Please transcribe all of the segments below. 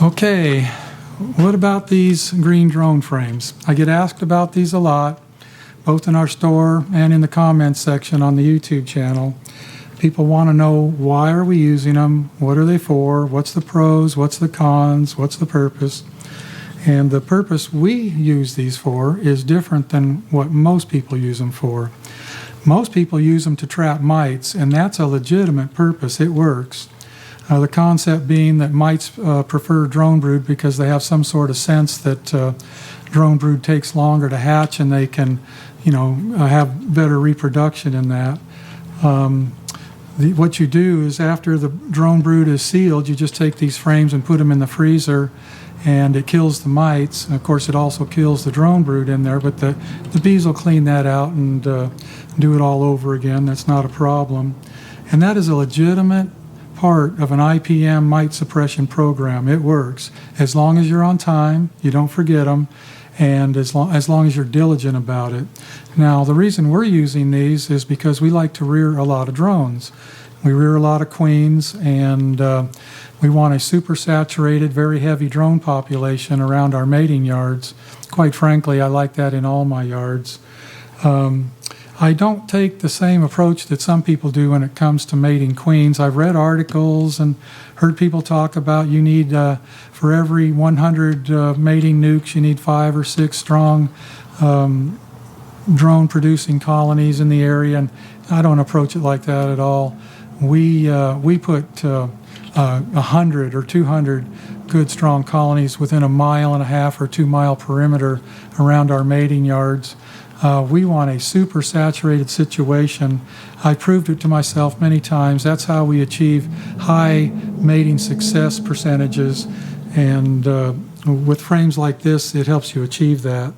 Okay, what about these green drone frames? I get asked about these a lot, both in our store and in the comments section on the YouTube channel. People want to know, why are we using them? What are they for? What's the pros? What's the cons? What's the purpose? And the purpose we use these for is different than what most people use them for. Most people use them to trap mites, and that's a legitimate purpose. It works. The concept being that mites prefer drone brood because they have some sort of sense that drone brood takes longer to hatch, and they can, have better reproduction in that. What you do is, after the drone brood is sealed, you just take these frames and put them in the freezer, and it kills the mites. And of course, it also kills the drone brood in there, but the bees will clean that out and do it all over again. That's not a problem. And that is a legitimate part of an IPM mite suppression program. It works as long as you're on time, you don't forget them, and as long as you're diligent about it. Now, the reason we're using these is because we like to rear a lot of drones. We rear a lot of queens, and we want a super saturated, very heavy drone population around our mating yards. Quite frankly, I like that in all my yards. I don't take the same approach that some people do when it comes to mating queens. I've read articles and heard people talk about you need, for every 100 mating nukes, you need 5 or 6 strong drone producing colonies in the area, and I don't approach it like that at all. We put 100 or 200 good strong colonies within 1.5 mile or 2 mile perimeter around our mating yards. We want a super saturated situation. I proved it to myself many times. That's how we achieve high mating success percentages, and with frames like this, it helps you achieve that.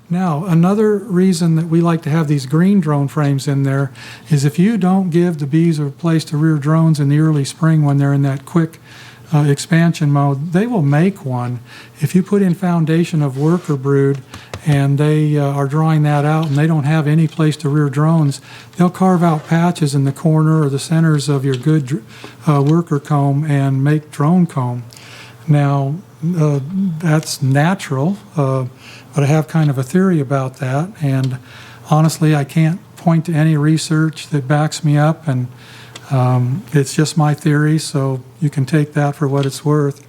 Now, another reason that we like to have these green drone frames in there is, if you don't give the bees a place to rear drones in the early spring when they're in that quick expansion mode, they will make one. If you put in foundation of worker brood and they are drawing that out and they don't have any place to rear drones, they'll carve out patches in the corner or the centers of your good worker comb and make drone comb. Now, that's natural, but I have kind of a theory about that, and honestly, I can't point to any research that backs me up, and it's just my theory, so you can take that for what it's worth.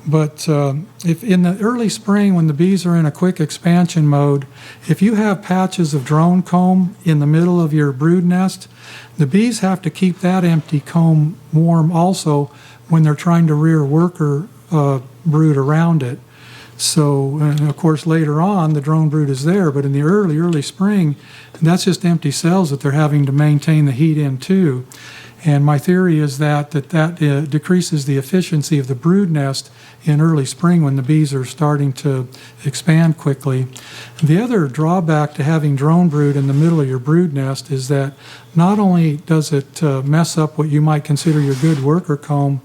But if in the early spring, when the bees are in a quick expansion mode, if you have patches of drone comb in the middle of your brood nest, the bees have to keep that empty comb warm also when they're trying to rear worker brood around it. So, and of course, later on, the drone brood is there, but in the early spring, that's just empty cells that they're having to maintain the heat in too. And my theory is that decreases the efficiency of the brood nest in early spring when the bees are starting to expand quickly. The other drawback to having drone brood in the middle of your brood nest is that not only does it mess up what you might consider your good worker comb,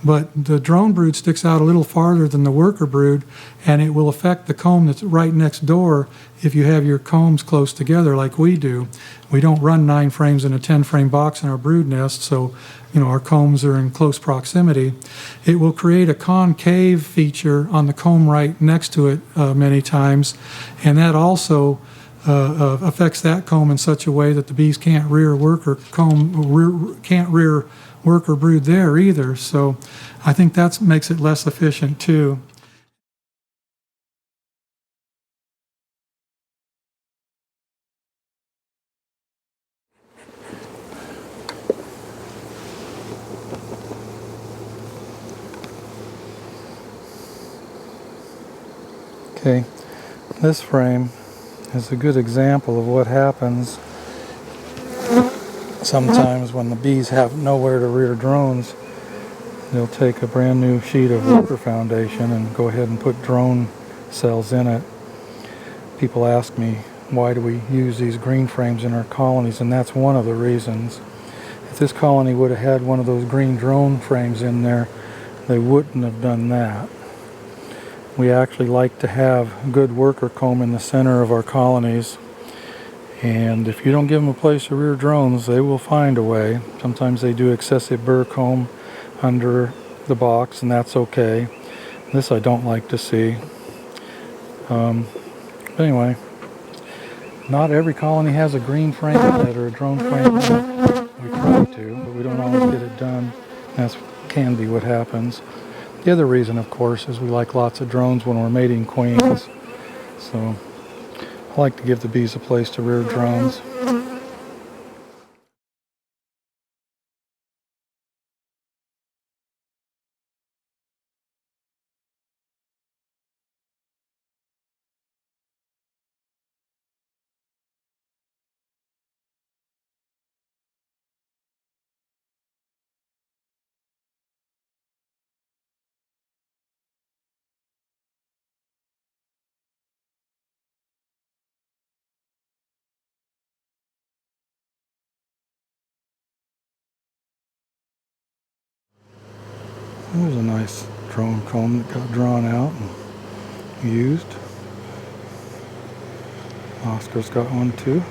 but the drone brood sticks out a little farther than the worker brood, and it will affect the comb that's right next door if you have your combs close together like we do. We don't run 9 frames in a 10-frame box in our brood nest, so our combs are in close proximity. It will create a concave feature on the comb right next to it many times, and that also affects that comb in such a way that the bees can't rear worker brood there either. So I think that makes it less efficient too. Okay, this frame is a good example of what happens sometimes when the bees have nowhere to rear drones. They'll take a brand new sheet of worker foundation and go ahead and put drone cells in it. People ask me, why do we use these green frames in our colonies? And that's one of the reasons. If this colony would have had one of those green drone frames in there, they wouldn't have done that. We actually like to have good worker comb in the center of our colonies, and if you don't give them a place to rear drones, they will find a way. Sometimes they do excessive burr comb under the box, and that's okay. This I don't like to see. But anyway, not every colony has a green frame in it or a drone frame in it. We try to, but we don't always get it done. That can be what happens. The other reason, of course, is we like lots of drones when we're mating queens. So I like to give the bees a place to rear drones. There's a nice drone comb that got drawn out and used. Oscar's got one too.